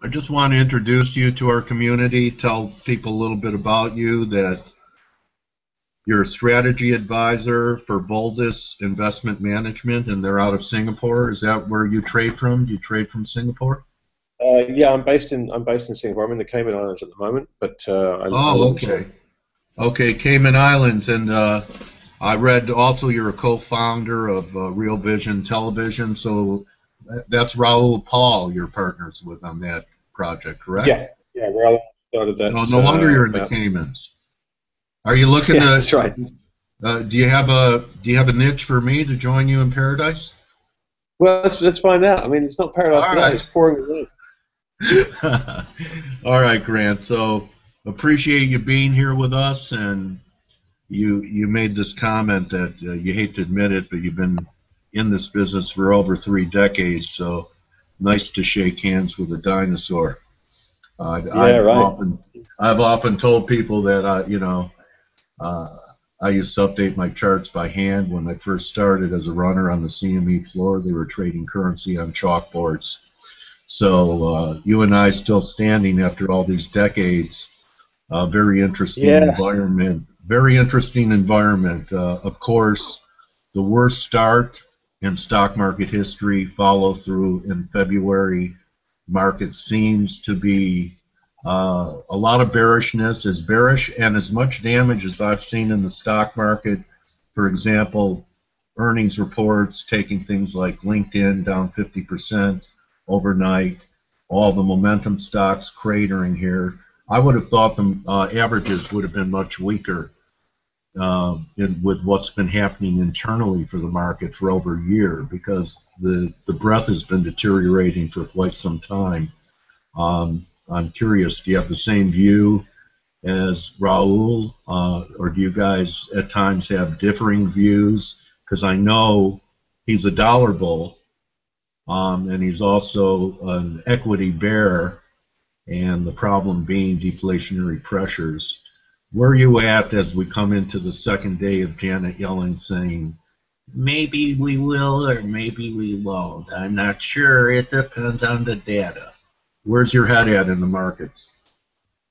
I just want to introduce you to our community, tell people a little bit about you, that you're a strategy advisor for Voldis Investment Management, and they're out of Singapore. Is that where you trade from? Do you trade from Singapore? Yeah, I'm based in Singapore. I'm in the Cayman Islands at the moment, but I live Oh, in Singapore. okay. Okay, Cayman Islands, and I read also you're a co-founder of Real Vision Television, so that's Raul Paul you're partners with on that project, correct? Yeah, yeah. Well, I started No, that no wonder you're in the about. Caymans. Are you looking Yeah, to? that's right. Do you have a niche for me to join you in paradise? Well, let's find out. I mean, it's not paradise All today. right. It's pouring with rain. All right, Grant. So appreciate you being here with us, and you made this comment that you hate to admit it, but you've been in this business for over 3 decades. So nice to shake hands with a dinosaur. Yeah, I've right. often told people that uh, I used to update my charts by hand when I first started as a runner on the CME floor. They were trading currency on chalkboards. So you and I still standing after all these decades. Very interesting Yeah, environment. Very interesting environment. Of course, the worst start in stock market history, follow through in February. Market seems to be a lot of bearishness, as bearish and as much damage as I've seen in the stock market. For example, earnings reports taking things like LinkedIn down 50% overnight, all the momentum stocks cratering here. I would have thought the averages would have been much weaker with what's been happening internally for the market for over a year, because the breadth has been deteriorating for quite some time. I'm curious, do you have the same view as Raul, or do you guys at times have differing views? Because I know he's a dollar bull, and he's also an equity bear, and the problem being deflationary pressures. Where are you at as we come into the second day of Janet Yellen saying, maybe we will or maybe we won't? I'm not sure. It depends on the data. Where's your head at in the markets?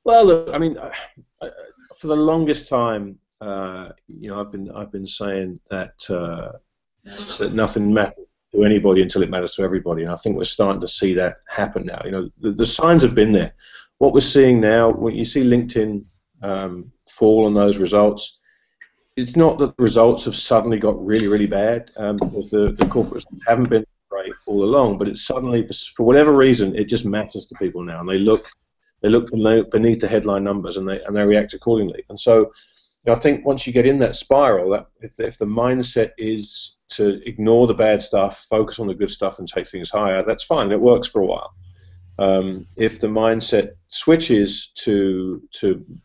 well, look, I mean, I, for the longest time, I've been saying that nothing matters to anybody until it matters to everybody, and I think we're starting to see that happen now. The signs have been there. What we're seeing now, when you see LinkedIn fall on those results, it's not that the results have suddenly got really, really bad, because the corporates haven't been great all along, but it's suddenly, for whatever reason, it just matters to people now, and they look beneath the headline numbers, and they react accordingly. And so I think once you get in that spiral, that if the mindset is to ignore the bad stuff, focus on the good stuff, and take things higher, that's fine. It works for a while. If the mindset switches to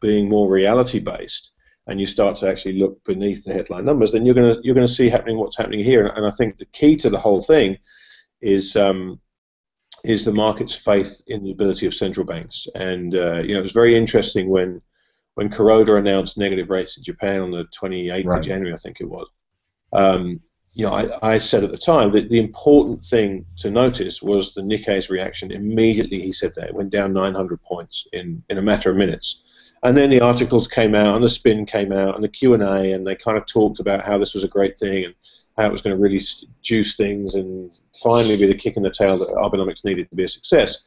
being more reality based, and you start to actually look beneath the headline numbers, then you're gonna see what's happening here. And I think the key to the whole thing is the market's faith in the ability of central banks. And it was very interesting when Kuroda announced negative rates in Japan on the 28th of Right. January, I think it was. Um, I said at the time that the important thing to notice was the Nikkei's reaction. Immediately, he said that it went down 900 points in a matter of minutes. And then the articles came out, and the spin came out, and the Q&A, and they kind of talked about how this was a great thing and how it was going to really juice things and finally be the kick in the tail that Abenomics needed to be a success.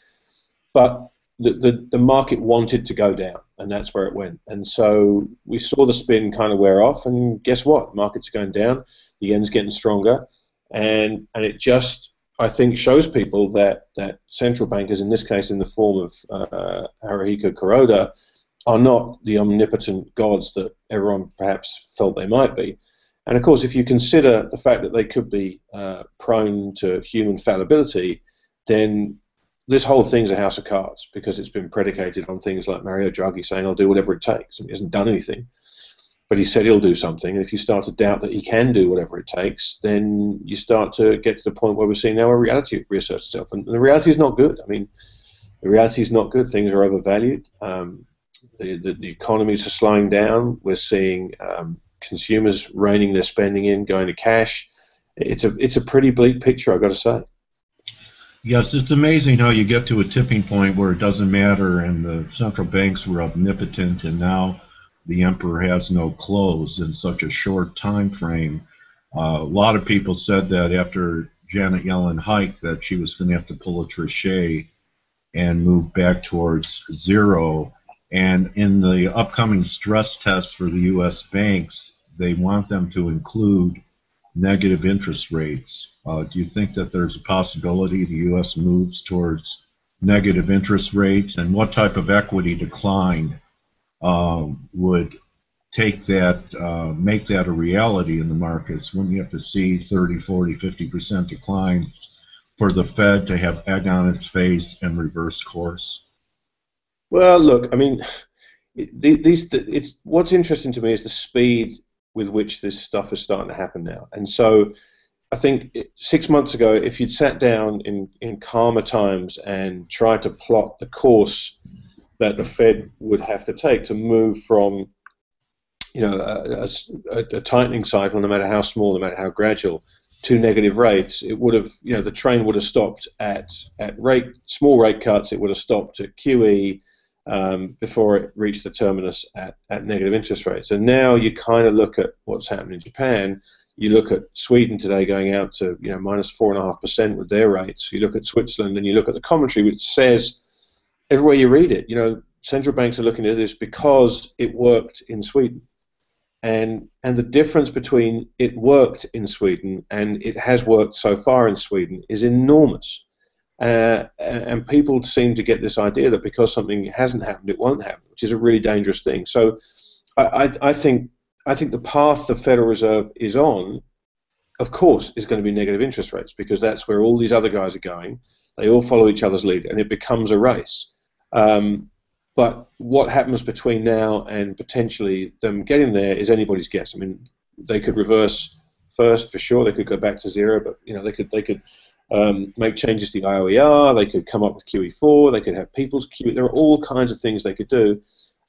But the market wanted to go down, and that's where it went. And so we saw the spin kind of wear off, and guess what? Markets are going down, the yen's getting stronger, and it just, I think, shows people that central bankers, in this case in the form of Haruhiko Kuroda, are not the omnipotent gods that everyone perhaps felt they might be. And of course, if you consider the fact that they could be prone to human fallibility, then this whole thing's a house of cards, because it's been predicated on things like Mario Draghi saying, I'll do whatever it takes. And he hasn't done anything, but he said he'll do something. And if you start to doubt that he can do whatever it takes, then you start to get to the point where we're seeing now where reality reasserts itself. And the reality is not good. I mean, the reality is not good. Things are overvalued. The economies are slowing down. We're seeing consumers reining their spending in, going to cash. It's a pretty bleak picture, I've got to say. Yes, it's amazing how you get to a tipping point where it doesn't matter, and the central banks were omnipotent, and now the emperor has no clothes in such a short time frame. A lot of people said that after Janet Yellen hiked that she was going to have to pull a Trichet and move back towards zero. And in the upcoming stress tests for the U.S. banks, they want them to include negative interest rates. Do you think that there's a possibility the U.S. moves towards negative interest rates? And what type of equity decline would take that, make that a reality in the markets? Wouldn't you have to see 30, 40, 50% declines for the Fed to have egg on its face and reverse course? Well, look, I mean, it's what's interesting to me is the speed with which this stuff is starting to happen now. And so I think 6 months ago, if you'd sat down in calmer times and tried to plot the course that the Fed would have to take to move from, you know, a tightening cycle, no matter how small, no matter how gradual, to negative rates, it would have, you know, the train would have stopped at small rate cuts. It would have stopped at QE before it reached the terminus at negative interest rates. And now you kind of look at what's happening in Japan. You look at Sweden today going out to, you know, minus 4.5% with their rates. You look at Switzerland and you look at the commentary which says everywhere you read it, you know, central banks are looking at this because it worked in Sweden. And the difference between it worked in Sweden and it has worked so far in Sweden is enormous. And people seem to get this idea that because something hasn't happened, it won't happen, which is a really dangerous thing. So I think the path the Federal Reserve is on, of course, is going to be negative interest rates, because that's where all these other guys are going. They all follow each other's lead, and it becomes a race. But what happens between now and potentially them getting there is anybody's guess. I mean, they could reverse first for sure. They could go back to zero, but you know, they could make changes to the IOER. They could come up with QE4. They could have people's QE. There are all kinds of things they could do.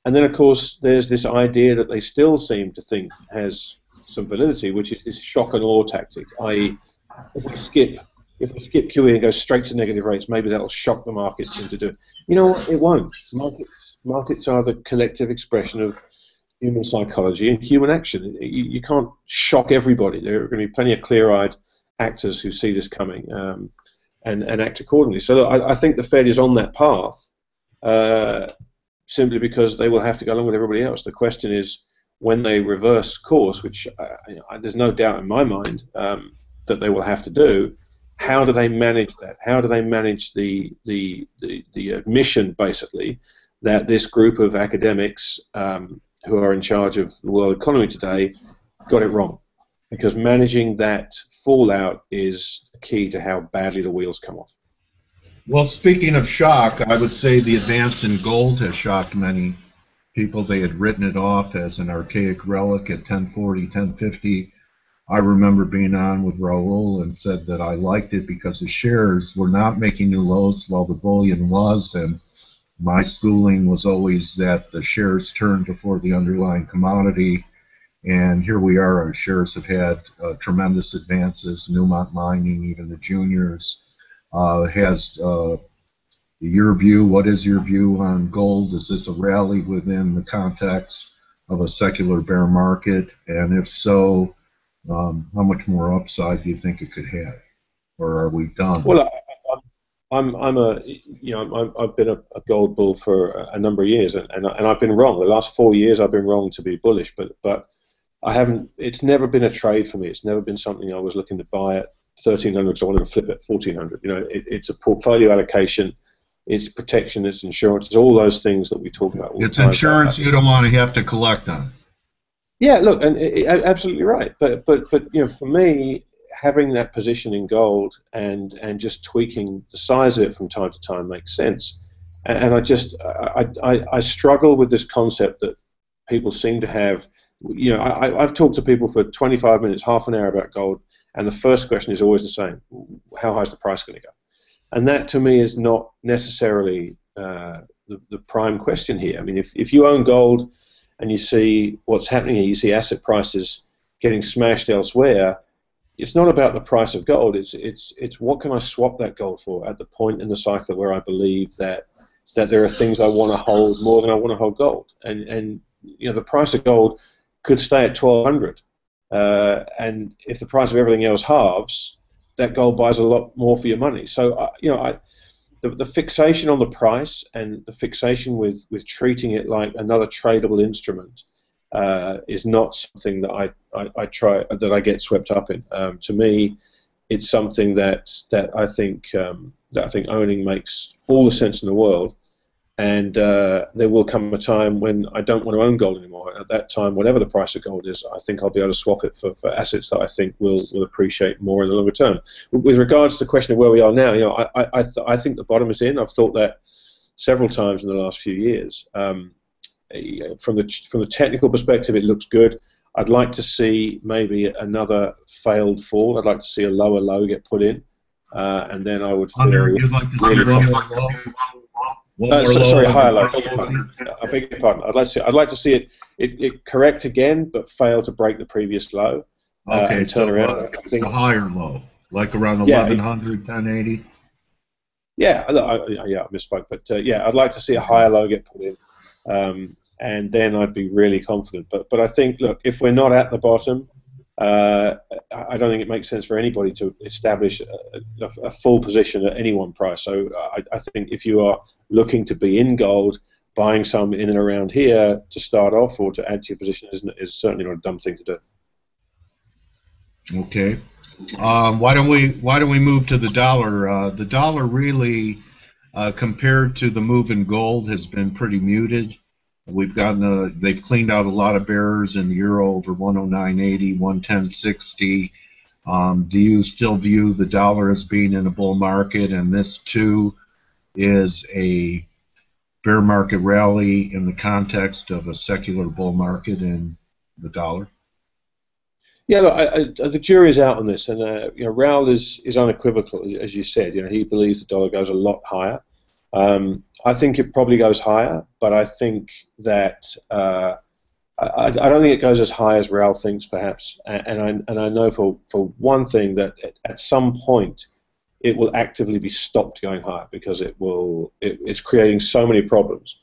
And then, of course, there's this idea that they still seem to think has some validity, which is this shock and awe tactic, i.e., if we skip QE and go straight to negative rates, maybe that'll shock the markets into doing. You know what? It won't. Markets are the collective expression of human psychology and human action. You can't shock everybody. There are going to be plenty of clear-eyed actors who see this coming and act accordingly. So I think the Fed is on that path simply because they will have to go along with everybody else. The question is, when they reverse course, which there's no doubt in my mind that they will have to do, how do they manage that? How do they manage the admission, basically, that this group of academics who are in charge of the world economy today got it wrong? Because managing that fallout is the key to how badly the wheels come off. Well, speaking of shock, I would say the advance in gold has shocked many people. They had written it off as an archaic relic at 1040, 1050. I remember being on with Raul and said that I liked it because the shares were not making new lows while the bullion was, and my schooling was always that the shares turned before the underlying commodity. And here we are, our shares have had tremendous advances. Newmont Mining, even the juniors, has your view. What is your view on gold? Is this a rally within the context of a secular bear market? And if so, how much more upside do you think it could have? Or are we done? Well, I've been a gold bull for a number of years, and I've been wrong. The last 4 years I've been wrong to be bullish, but I haven't. It's never been a trade for me. It's never been something I was looking to buy at 1,300 because I wanted to flip it at 1,400. You know, it's a portfolio allocation. It's protection. It's insurance. It's all those things that we talk about. It's insurance you don't want to have to collect on. Yeah, look, and absolutely right. But you know, for me, having that position in gold and just tweaking the size of it from time to time makes sense. And I struggle with this concept that people seem to have. You know, I've talked to people for 25 minutes, half an hour about gold, and the first question is always the same: how high is the price going to go? And that, to me, is not necessarily the prime question here. I mean, if you own gold and you see what's happening here, you see asset prices getting smashed elsewhere, it's not about the price of gold. It's what can I swap that gold for at the point in the cycle where I believe that there are things I want to hold more than I want to hold gold. And you know, the price of gold could stay at 1,200, and if the price of everything else halves, that gold buys a lot more for your money. So you know, the fixation on the price and the fixation with treating it like another tradable instrument is not something that I get swept up in. To me, it's something that I think owning makes all the sense in the world. And there will come a time when I don't want to own gold anymore. At that time, whatever the price of gold is, I think I'll be able to swap it for assets that I think will appreciate more in the longer term. With regards to the question of where we are now, you know, I think the bottom is in. I've thought that several times in the last few years. From the technical perspective, it looks good. I'd like to see maybe another failed fall. I'd like to see a lower low get put in, and then I would feel you'd like to see one more low? Sorry, higher low. I beg your pardon. I'd like to see it correct again, but fail to break the previous low. Okay, and turn around. It's a higher low, like around 1100, 1080. Yeah, I misspoke, but yeah, I'd like to see a higher low get put in, and then I'd be really confident. But I think, look, if we're not at the bottom, I don't think it makes sense for anybody to establish a full position at any one price. So I think if you are looking to be in gold, buying some in and around here to start off or to add to your position is certainly not a dumb thing to do. Okay. Why don't we move to the dollar? The dollar really, compared to the move in gold, has been pretty muted. We've gotten they've cleaned out a lot of bearers in the euro over 109.80, 110.60. Do you still view the dollar as being in a bull market, and this too is a bear market rally in the context of a secular bull market in the dollar? Yeah, look, the jury's out on this, and you know, Raoul is unequivocal, as you said. You know, he believes the dollar goes a lot higher. I think it probably goes higher, but I think that I don't think it goes as high as Raoul thinks, perhaps. And I know for one thing that at some point it will actively be stopped going higher because it's creating so many problems.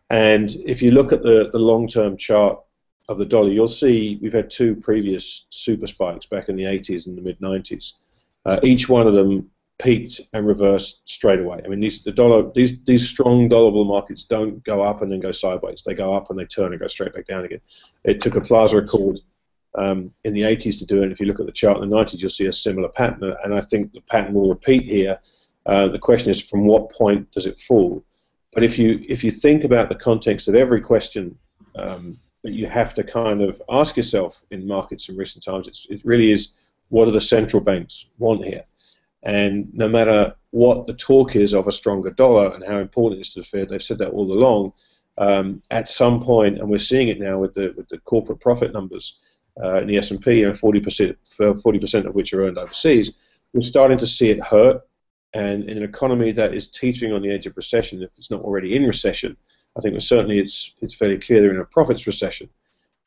And if you look at the long-term chart of the dollar, you'll see we've had two previous super spikes back in the 80s and the mid-90s. Each one of them peaked and reversed straight away. I mean, these strong dollar bull markets don't go up and then go sideways. They go up and they turn and go straight back down again. It took a Plaza Accord in the 80s to do it. And if you look at the chart in the 90s, you'll see a similar pattern. And I think the pattern will repeat here. The question is, from what point does it fall? But if you think about the context of every question that you have to kind of ask yourself in markets in recent times, it really is, what do the central banks want here? And no matter what the talk is of a stronger dollar and how important it is to the Fed, they've said that all along. At some point, and we're seeing it now with the corporate profit numbers in the S&P, 40% of which are earned overseas, we're starting to see it hurt. And in an economy that is teetering on the edge of recession, if it's not already in recession, I think certainly it's fairly clear they're in a profits recession.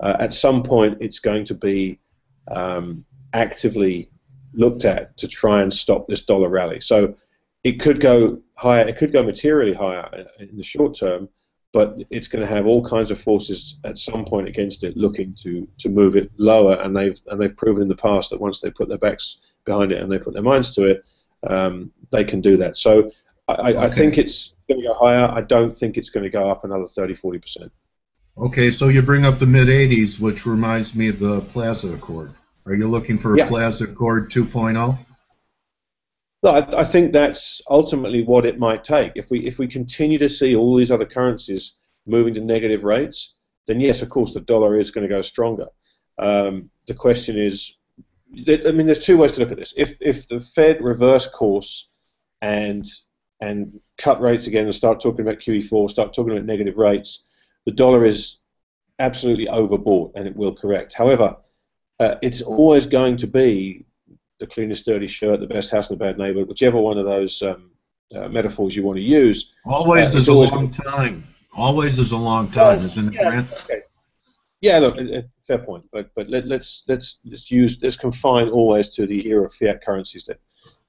At some point, it's going to be actively looked at to try and stop this dollar rally. So it could go higher, it could go materially higher in the short term, but it's going to have all kinds of forces at some point against it looking to move it lower, and they've proven in the past that once they put their backs behind it and they put their minds to it, they can do that. So I think it's going to go higher. I don't think it's going to go up another 30-40%. Okay, so you bring up the mid-80s, which reminds me of the Plaza Accord. Are you looking for a Plaza Accord 2.0? No, I think that's ultimately what it might take. If we continue to see all these other currencies moving to negative rates, then yes, of course, the dollar is going to go stronger. The question is, I mean, there's two ways to look at this. If the Fed reverse course and cut rates again and start talking about QE4, start talking about negative rates, the dollar is absolutely overbought and it will correct. However, it's always going to be the cleanest dirty shirt, the best house in the bad neighborhood, whichever one of those metaphors you want to use. Always is a long time. Always is a long time, isn't it, Grant? Okay. Yeah, look, fair point. But let's confine always to the era of fiat currencies.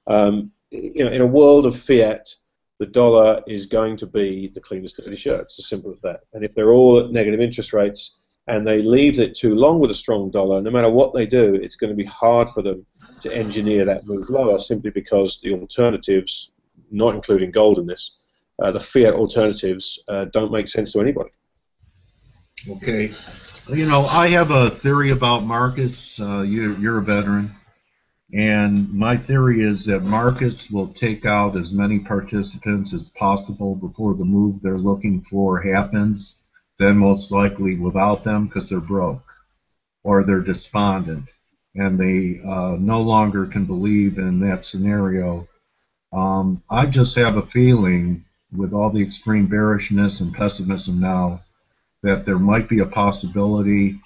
Then, in a world of fiat, the dollar is going to be the cleanest dirty shirt. It's as simple as that. And if they're all at negative interest rates and they leave it too long with a strong dollar, no matter what they do, it's going to be hard for them to engineer that move lower, simply because the alternatives, not including gold in this, the fiat alternatives don't make sense to anybody. Okay. I have a theory about markets. You're a veteran. And my theory is that markets will take out as many participants as possible before the move they're looking for happens, then most likely without them because they're broke or they're despondent and they no longer can believe in that scenario. I just have a feeling, with all the extreme bearishness and pessimism now, that there might be a possibility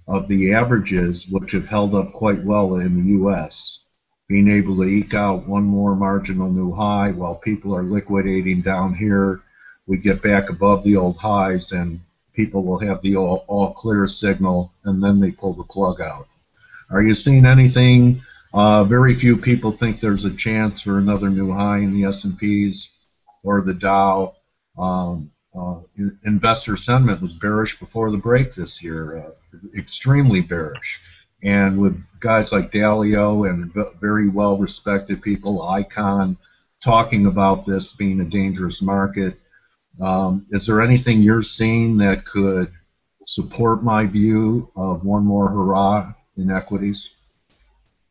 of the averages, which have held up quite well in the U.S., being able to eke out one more marginal new high while people are liquidating down here. We get back above the old highs and people will have the all clear signal, and then they pull the plug out. Are you seeing anything? Very few people think there's a chance for another new high in the S&Ps or the Dow. Investor sentiment was bearish before the break this year, extremely bearish. And with guys like Dalio and very well-respected people, Icon, talking about this being a dangerous market, is there anything you're seeing that could support my view of one more hurrah in equities?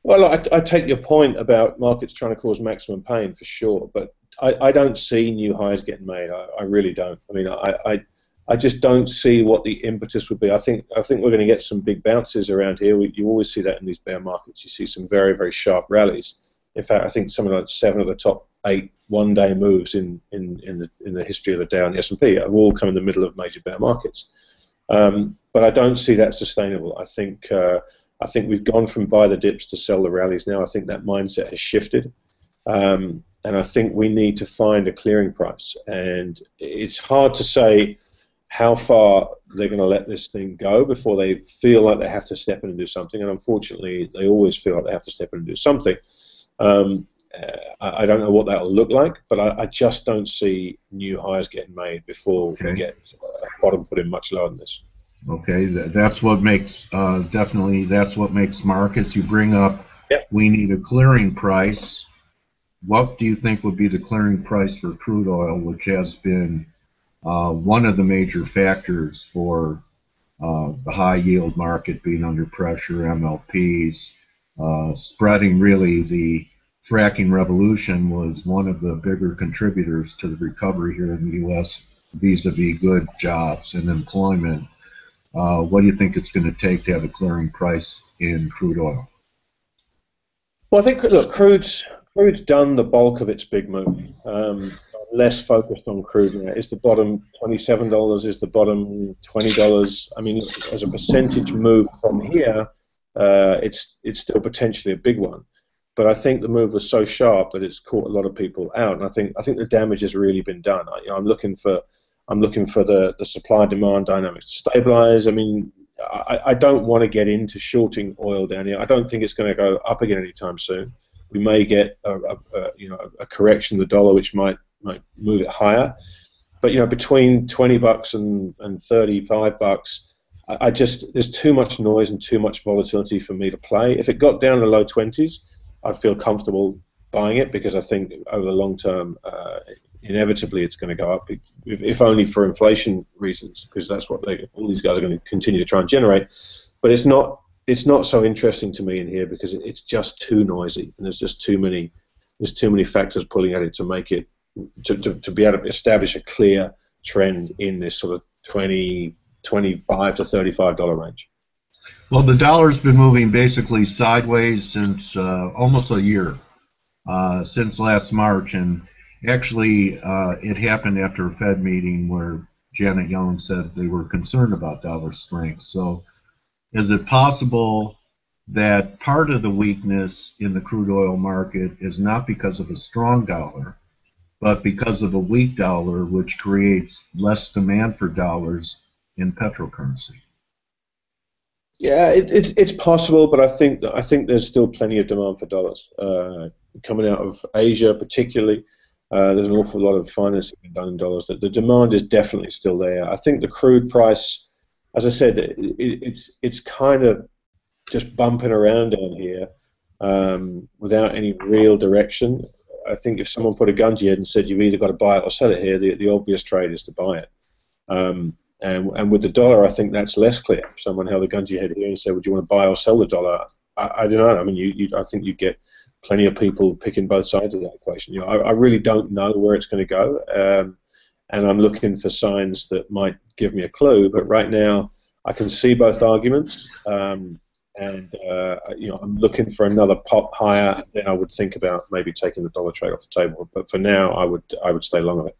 Well, I take your point about markets trying to cause maximum pain for sure, but I don't see new highs getting made. I really don't. I mean, I just don't see what the impetus would be. I think we're going to get some big bounces around here. You always see that in these bear markets. You see some very, very sharp rallies. In fact, I think something like 7 of the top 8 one-day moves in the history of the Dow and the S&P have all come in the middle of major bear markets. But I don't see that sustainable. I think we've gone from buy the dips to sell the rallies now. I think that mindset has shifted. And I think we need to find a clearing price. And it's hard to say how far they're going to let this thing go before they feel like they have to step in and do something. And unfortunately, they always feel like they have to step in and do something. I don't know what that will look like, but I just don't see new highs getting made before we get a bottom put in much lower than this. Okay, that's what makes, definitely that's what makes markets. You bring up, we need a clearing price. What do you think would be the clearing price for crude oil, which has been one of the major factors for the high yield market being under pressure, MLPs, spreading? Really, the fracking revolution was one of the bigger contributors to the recovery here in the U.S. vis-a-vis good jobs and employment. What do you think it's going to take to have a clearing price in crude oil? Well, I think, look, crude's done the bulk of its big move. Less focused on crude now. Is the bottom $27? Is the bottom $20? I mean, as a percentage move from here, it's still potentially a big one. But I think the move was so sharp that it's caught a lot of people out, and I think the damage has really been done. I'm looking for the supply demand dynamics to stabilize. I mean, I don't want to get into shorting oil down here. I don't think it's going to go up again anytime soon. We may get a correction of the dollar, which might move it higher. But between $20 and $35, there's too much noise and too much volatility for me to play. If it got down to the low 20s, I'd feel comfortable buying it, because I think over the long term, inevitably it's going to go up, if only for inflation reasons, because that's what all these guys are going to continue to try and generate. But it's not so interesting to me in here, because it's just too noisy, and there's just too many factors pulling at it to make it to be able to establish a clear trend in this sort of $25 to $35 range. Well, the dollar's been moving basically sideways since almost a year, since last March, and actually it happened after a Fed meeting where Janet Yellen said they were concerned about dollar strength. So is it possible that part of the weakness in the crude oil market is not because of a strong dollar, but because of a weak dollar, which creates less demand for dollars in petrocurrency? Yeah, it's possible, but I think there's still plenty of demand for dollars coming out of Asia, particularly. There's an awful lot of financing being done in dollars. The demand is definitely still there. I think the crude price, as I said, it's kind of just bumping around down here without any real direction. I think if someone put a gun to your head and said you've either got to buy it or sell it here, the obvious trade is to buy it. And with the dollar, I think that's less clear. If someone held a gun to your head here and said, "Would you want to buy or sell the dollar?" I don't know. I mean, I think you get plenty of people picking both sides of that equation. I really don't know where it's going to go, and I'm looking for signs that might give me a clue. But right now, I can see both arguments, and I'm looking for another pop higher. Then I would think about maybe taking the dollar trade off the table. But for now, I would stay long of it.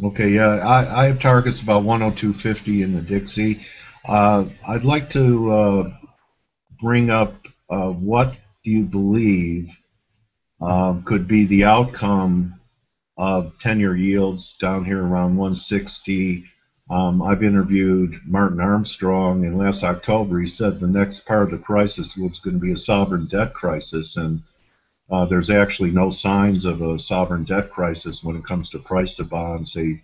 Okay, yeah, I have targets about 102.50 in the Dixie. I'd like to bring up what do you believe could be the outcome of 10-year yields down here around 160. I've interviewed Martin Armstrong, and last October he said the next part of the crisis was going to be a sovereign debt crisis, and there's actually no signs of a sovereign debt crisis when it comes to price of bonds. They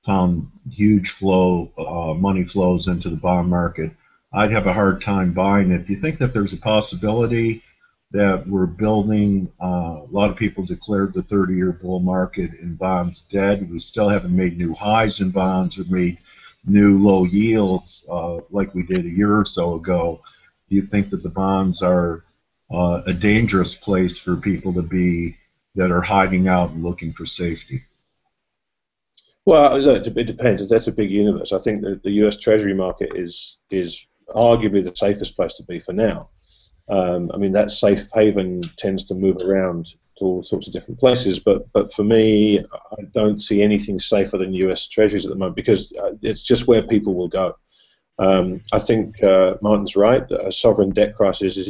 found huge money flows into the bond market. I'd have a hard time buying it. Do you think that there's a possibility that we're building? A lot of people declared the 30-year bull market in bonds dead. We still haven't made new highs in bonds or made new low yields like we did a year or so ago. Do you think that the bonds are a dangerous place for people to be that are hiding out and looking for safety? Well, look, it depends. That's a big universe. I think that the U.S. Treasury market is arguably the safest place to be for now. I mean, that safe haven tends to move around to all sorts of different places, but for me, I don't see anything safer than U.S. Treasuries at the moment because it's just where people will go. I think Martin's right. A sovereign debt crisis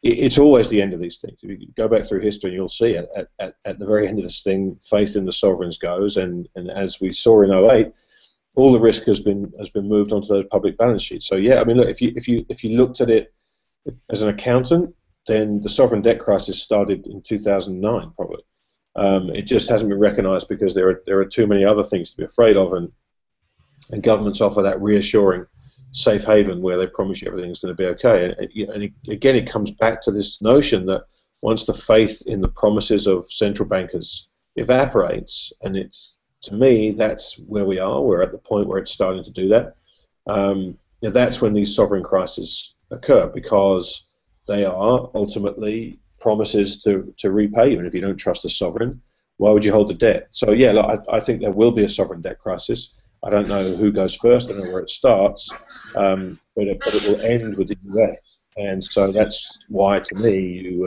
it's always the end of these things. If you go back through history, you'll see at the very end of this thing, faith in the sovereigns goes, and as we saw in '08, all the risk has been moved onto those public balance sheets. So yeah, I mean, look, if you looked at it as an accountant, then the sovereign debt crisis started in 2009 probably. It just hasn't been recognised because there are too many other things to be afraid of, and governments offer that reassuring safe haven where they promise you everything's going to be okay. And again, it comes back to this notion that once the faith in the promises of central bankers evaporates, and to me, that's where we are. We're at the point where it's starting to do that. That's when these sovereign crises occur because they are ultimately promises to repay you. And if you don't trust the sovereign, why would you hold the debt? So yeah, look, I think there will be a sovereign debt crisis. I don't know who goes first. I don't know where it starts, but it will end with the US, and so that's why, to me, you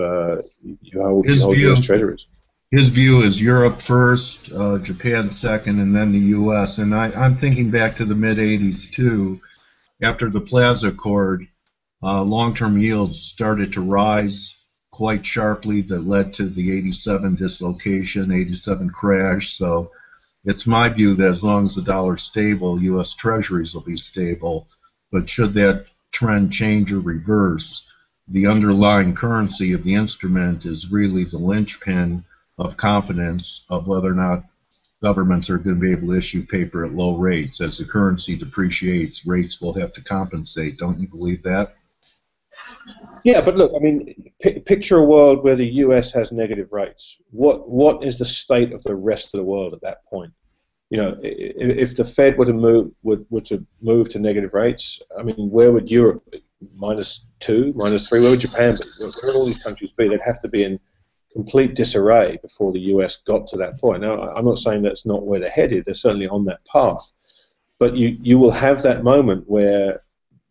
hold US Treasuries. His view is Europe first, Japan second, and then the U.S. And I'm thinking back to the mid-'80s too. After the Plaza Accord, long-term yields started to rise quite sharply. That led to the '87 dislocation, '87 crash. So it's my view that as long as the dollar's stable, U.S. Treasuries will be stable. But should that trend change or reverse, the underlying currency of the instrument is really the linchpin of confidence of whether or not governments are going to be able to issue paper at low rates. As the currency depreciates, rates will have to compensate. Don't you believe that? Yeah, but look, I mean, picture a world where the U.S. has negative rates. What is the state of the rest of the world at that point? You know, if the Fed were to move to negative rates, I mean, where would Europe be? -2, -3? Where would Japan be? Where would all these countries be? They'd have to be in complete disarray before the U.S. got to that point. Now, I'm not saying that's not where they're headed. They're certainly on that path. But you will have that moment where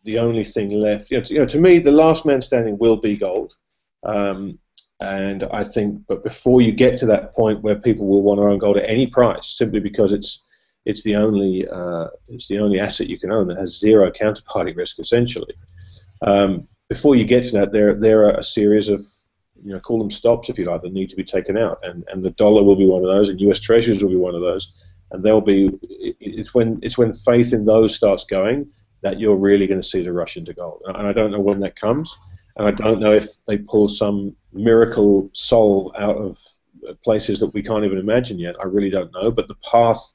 the only thing left, to me, the last man standing will be gold. And I think, but before you get to that point where people will want to own gold at any price, simply because it's the only asset you can own that has zero counterparty risk, essentially. Before you get to that, there are a series of, call them stops if you like, that need to be taken out, and the dollar will be one of those, and U.S. Treasuries will be one of those, and it's when faith in those starts going, that you're really going to see the rush into gold. And I don't know when that comes, and I don't know if they pull some miracle solve out of places that we can't even imagine yet. I really don't know, but the path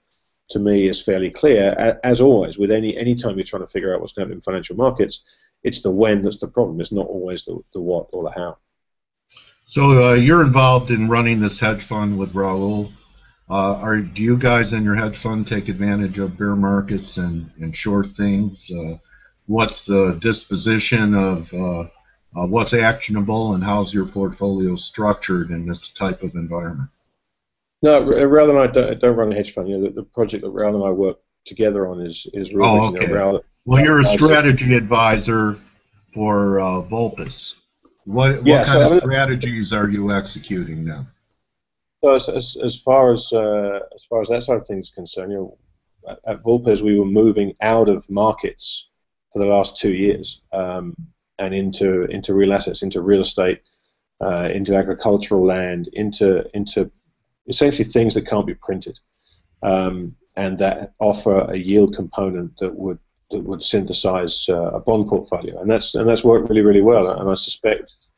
to me is fairly clear. As always, with any time you're trying to figure out what's going to happen in financial markets, it's the when that's the problem. It's not always the what or the how. So you're involved in running this hedge fund with Raul. Do you guys in your hedge fund take advantage of bear markets and short things? What's the disposition of what's actionable, and how's your portfolio structured in this type of environment? No, Raul and I don't run a hedge fund. The project that Raul and I work together on is really. Oh, okay. Well, you're a strategy advisor for Volpes. What kind of strategies are you executing now? So as far as that side of things is concerned, at Volpes we were moving out of markets for the last 2 years, and into real assets, into real estate, into agricultural land, into essentially things that can't be printed, and that offer a yield component that would synthesize a bond portfolio, and that's worked really, really well. And I suspect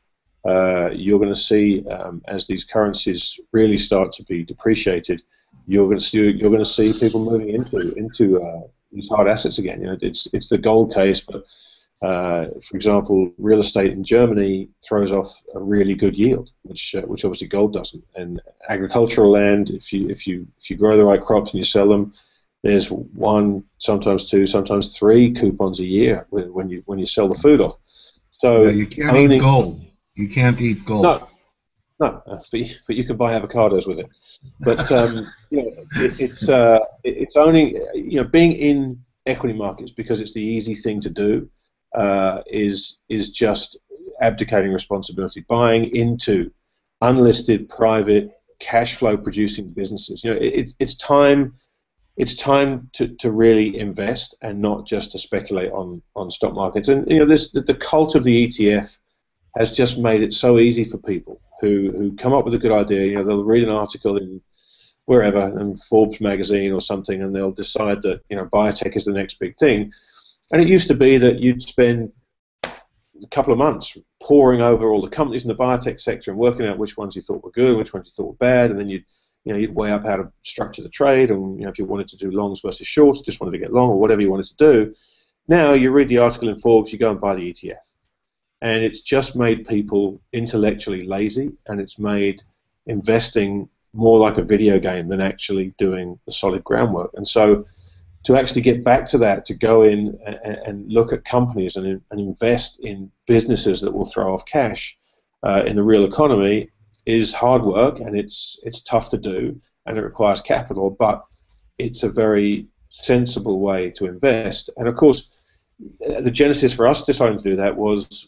you're going to see, as these currencies really start to be depreciated, you're going to see people moving into these hard assets again. It's the gold case, but for example, real estate in Germany throws off a really good yield, which obviously gold doesn't. And agricultural land, if you grow the right crops and you sell them, there's 1, sometimes 2, sometimes 3 coupons a year when you sell the food off. So you can't eat gold. You can't eat gold. No, but you can buy avocados with it. But it's only being in equity markets because it's the easy thing to do is just abdicating responsibility, buying into unlisted private cash flow producing businesses. It's time. It's time to really invest and not just to speculate on stock markets. And the cult of the ETF has just made it so easy for people who come up with a good idea. They'll read an article in wherever, in Forbes magazine or something, and they'll decide that biotech is the next big thing. And it used to be that you'd spend a couple of months poring over all the companies in the biotech sector and working out which ones you thought were good, which ones you thought were bad, and then you'd weigh up how to structure the trade, and if you wanted to do longs versus shorts, just wanted to get long, or whatever you wanted to do. Now you read the article in Forbes, you go and buy the ETF, and it's just made people intellectually lazy, and it's made investing more like a video game than actually doing the solid groundwork. And so, to actually get back to that, to go in and look at companies and invest in businesses that will throw off cash in the real economy is hard work, and it's tough to do, and it requires capital, but it's a very sensible way to invest. And of course, the genesis for us deciding to do that was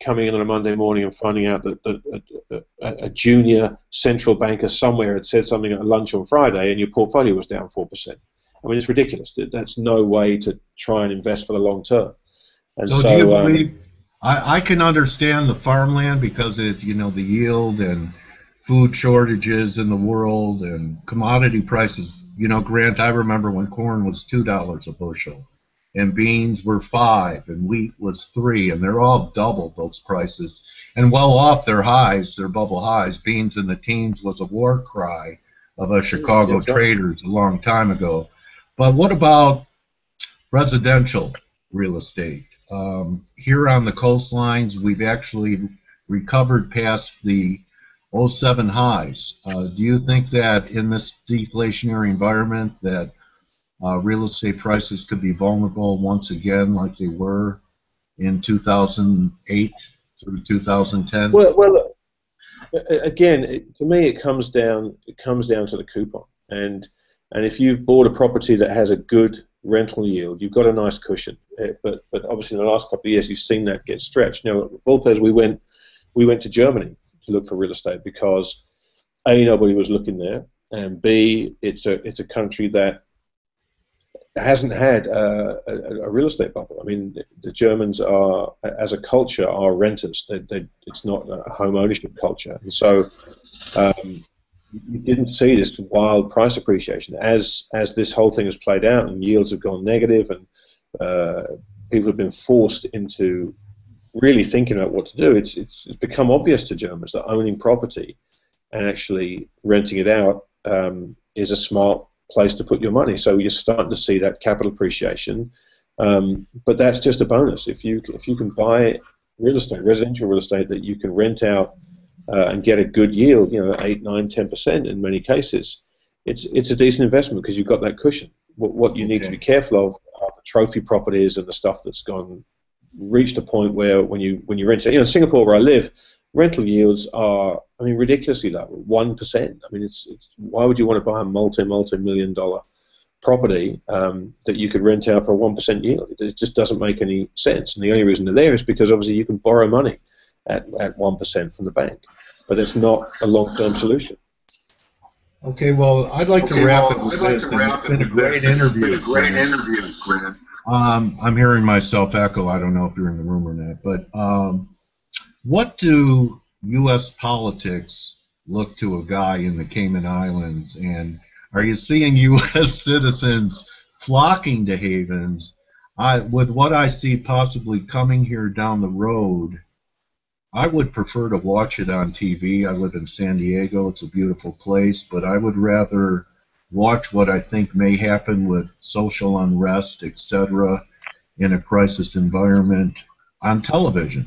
coming in on a Monday morning and finding out that a junior central banker somewhere had said something at lunch on Friday, and your portfolio was down 4%. I mean, it's ridiculous. That's no way to try and invest for the long term. And so do you believe? I can understand the farmland because the yield and food shortages in the world and commodity prices. Grant, I remember when corn was $2 a bushel, and beans were $5, and wheat was $3, and they're all doubled those prices, and well off their highs, their bubble highs. Beans in the teens was a war cry of us Chicago traders a long time ago. But what about residential real estate? Here on the coastlines, we've actually recovered past the 07 highs. Do you think that in this deflationary environment that real estate prices could be vulnerable once again like they were in 2008 through 2010? Well, again, to me, it comes down to the coupon. And if you've bought a property that has a good rental yield, you've got a nice cushion. But obviously, in the last couple of years, you've seen that get stretched. At Volpes, we went to Germany to look for real estate because A, nobody was looking there, and B, it's a country that hasn't had a real estate bubble. I mean, the Germans are, as a culture, are renters. It's not a home ownership culture, and so you didn't see this wild price appreciation as this whole thing has played out, and yields have gone negative, and people have been forced into really thinking about what to do. It's become obvious to Germans that owning property and actually renting it out is a smart place to put your money. So you're starting to see that capital appreciation, but that's just a bonus. If you can buy real estate, residential real estate that you can rent out and get a good yield, 8, 9, 10% in many cases, it's a decent investment because you've got that cushion. What you need to be careful of are the trophy properties and the stuff that's reached a point where when you rent it, in Singapore where I live, rental yields are, ridiculously low, 1%. It's why would you want to buy a multi-million dollar property that you could rent out for a 1% yield? It just doesn't make any sense. And the only reason they're there is because obviously you can borrow money at 1% from the bank, but it's not a long-term solution. Okay, well, I'd like to wrap it with this. It's been a great interview. Grant. I'm hearing myself echo. I don't know if you're in the room or not, but what do U.S. politics look to a guy in the Cayman Islands, and are you seeing U.S. citizens flocking to havens? With what I see possibly coming here down the road, I would prefer to watch it on TV. I live in San Diego. It's a beautiful place, but I would rather watch what I think may happen with social unrest, etc., in a crisis environment on television.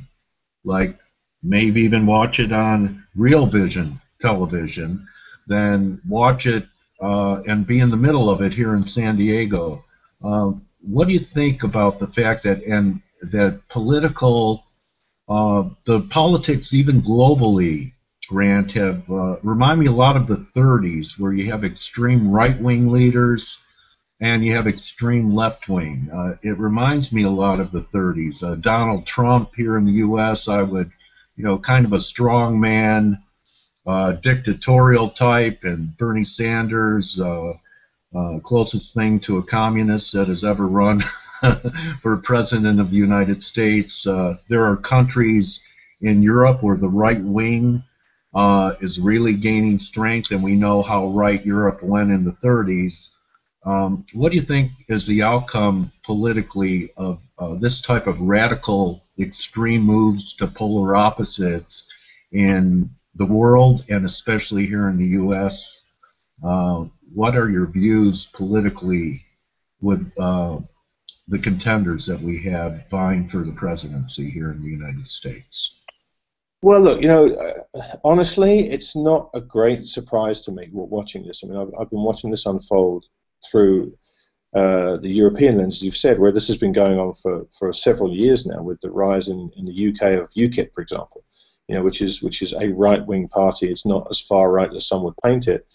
Like maybe even watch it on Real Vision television, then watch it and be in the middle of it here in San Diego. What do you think about the fact that the politics even globally, Grant, have remind me a lot of the 30s, where you have extreme right-wing leaders and you have extreme left-wing. It reminds me a lot of the 30s. Donald Trump here in the U.S., I would, kind of a strong man, dictatorial type, and Bernie Sanders, closest thing to a communist that has ever run for president of the United States. There are countries in Europe where the right wing is really gaining strength, and we know how right Europe went in the 30s. What do you think is the outcome politically of this type of radical extreme moves to polar opposites in the world, and especially here in the U.S.? What are your views politically with the contenders that we have vying for the presidency here in the United States? Well, look, honestly, it's not a great surprise to me watching this. I've been watching this unfold through the European lens, as you've said, where this has been going on for several years now, with the rise in the UK of UKIP, for example, which is a right-wing party. It's not as far right as some would paint it.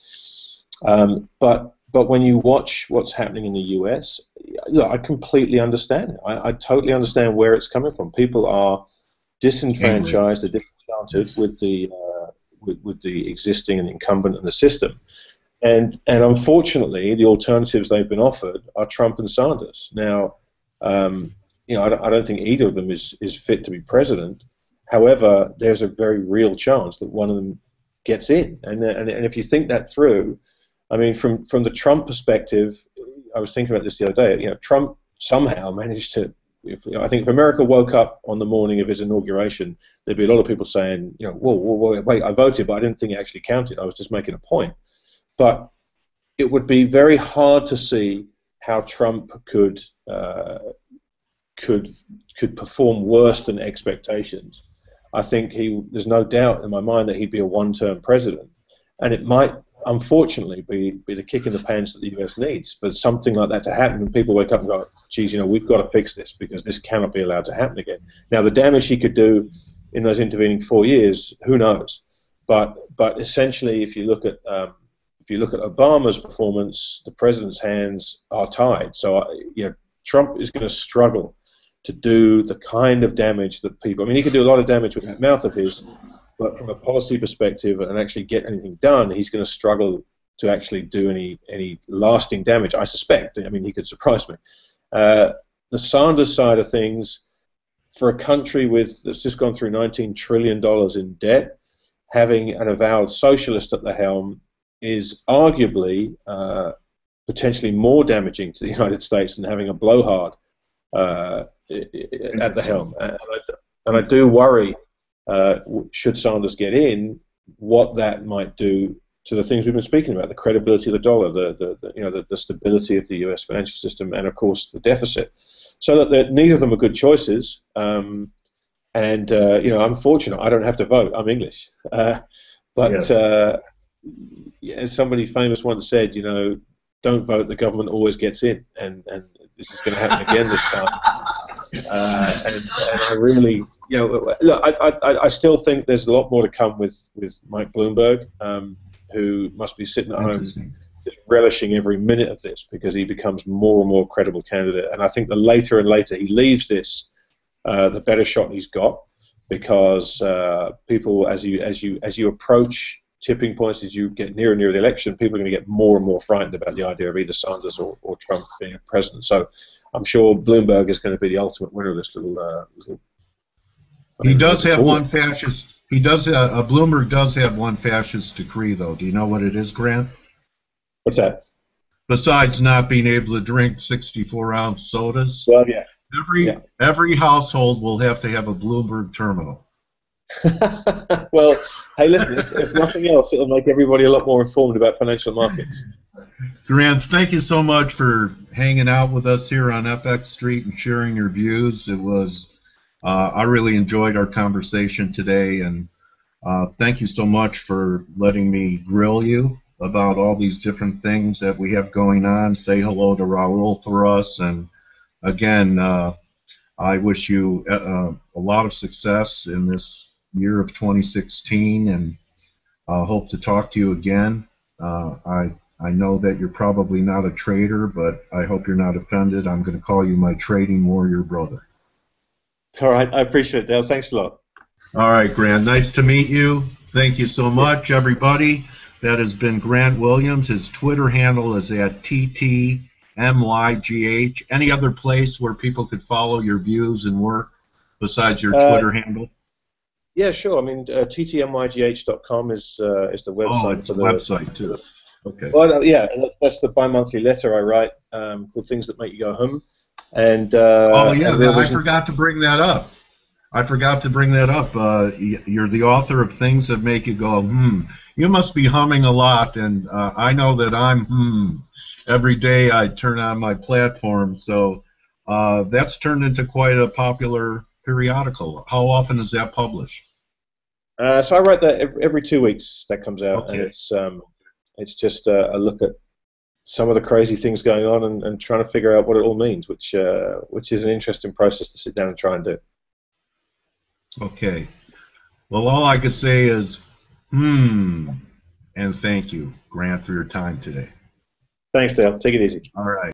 But when you watch what's happening in the US, look, I completely understand it. I totally understand where it's coming from. People are disenfranchised, they're disenchanted with the existing and incumbent in the system. And unfortunately, the alternatives they've been offered are Trump and Sanders. Now, I don't think either of them is fit to be president. However, there's a very real chance that one of them gets in. And if you think that through, from the Trump perspective, I was thinking about this the other day. Trump somehow managed to. I think if America woke up on the morning of his inauguration, there'd be a lot of people saying, whoa, wait, I voted, but I didn't think it actually counted. I was just making a point. But it would be very hard to see how Trump could perform worse than expectations. I think there's no doubt in my mind that he'd be a one-term president, and it might, unfortunately, be the kick in the pants that the US needs. But something like that to happen, and people wake up and go, geez, we've got to fix this because this cannot be allowed to happen again. Now, the damage he could do in those intervening 4 years, who knows? But essentially, if you look at Obama's performance, the president's hands are tied. So Trump is going to struggle to do the kind of damage that people. He could do a lot of damage with that mouth of his. But from a policy perspective and actually get anything done, he's going to struggle to actually do any lasting damage, I suspect. He could surprise me. The Sanders side of things, for a country that's just gone through $19 trillion in debt, having an avowed socialist at the helm is arguably potentially more damaging to the United States than having a blowhard at the helm. And I do worry, should Sanders get in, what that might do to the things we've been speaking about: the credibility of the dollar, the stability of the U.S. financial system, and of course the deficit. So that neither of them are good choices. I'm fortunate; I don't have to vote. I'm English, but Yes. As somebody famous once said, don't vote, the government always gets in, and this is going to happen again this time. And I really, look, I still think there's a lot more to come with Mike Bloomberg, who must be sitting at home just relishing every minute of this, because he becomes more and more credible candidate. And I think the later and later he leaves this, the better shot he's got, because people, as you approach tipping points, as you get nearer and nearer the election, people are going to get more and more frightened about the idea of either Sanders or Trump being a president. So I'm sure Bloomberg is going to be the ultimate winner of this little. He does have one fascist. Bloomberg does have one fascist decree, though. Do you know what it is, Grant? What's that? Besides not being able to drink 64-ounce sodas, well, yeah. Every household will have to have a Bloomberg terminal. Well, hey, listen, if nothing else, it'll make everybody a lot more informed about financial markets. Grant, thank you so much for hanging out with us here on FX Street and sharing your views. It was, I really enjoyed our conversation today, and thank you so much for letting me grill you about all these different things that we have going on. Say hello to Raul for us, and again, I wish you a lot of success in this year of 2016, and hope to talk to you again. I know that you're probably not a trader, but I hope you're not offended. I'm going to call you my trading warrior brother. All right, I appreciate it, Dale. Thanks a lot. All right, Grant. Nice to meet you. Thank you so much, everybody. That has been Grant Williams. His Twitter handle is at TTMYGH. Any other place where people could follow your views and work besides your Twitter handle? Yeah, sure. I mean, ttmygh.com is the website. Oh, it's a website too. Okay. Well, yeah, that's the bi-monthly letter I write called Things That Make You Go Hum. And oh yeah, I forgot to bring that up. You're the author of Things That Make You Go You must be humming a lot, and I know that I'm every day I turn on my platform. So that's turned into quite a popular periodical. How often is that published? So I write that every 2 weeks. That comes out, okay. And it's just a look at some of the crazy things going on and trying to figure out what it all means, which is an interesting process to sit down and try and do. Okay. Well, all I can say is, and thank you, Grant, for your time today. Thanks, Dale. Take it easy. All right.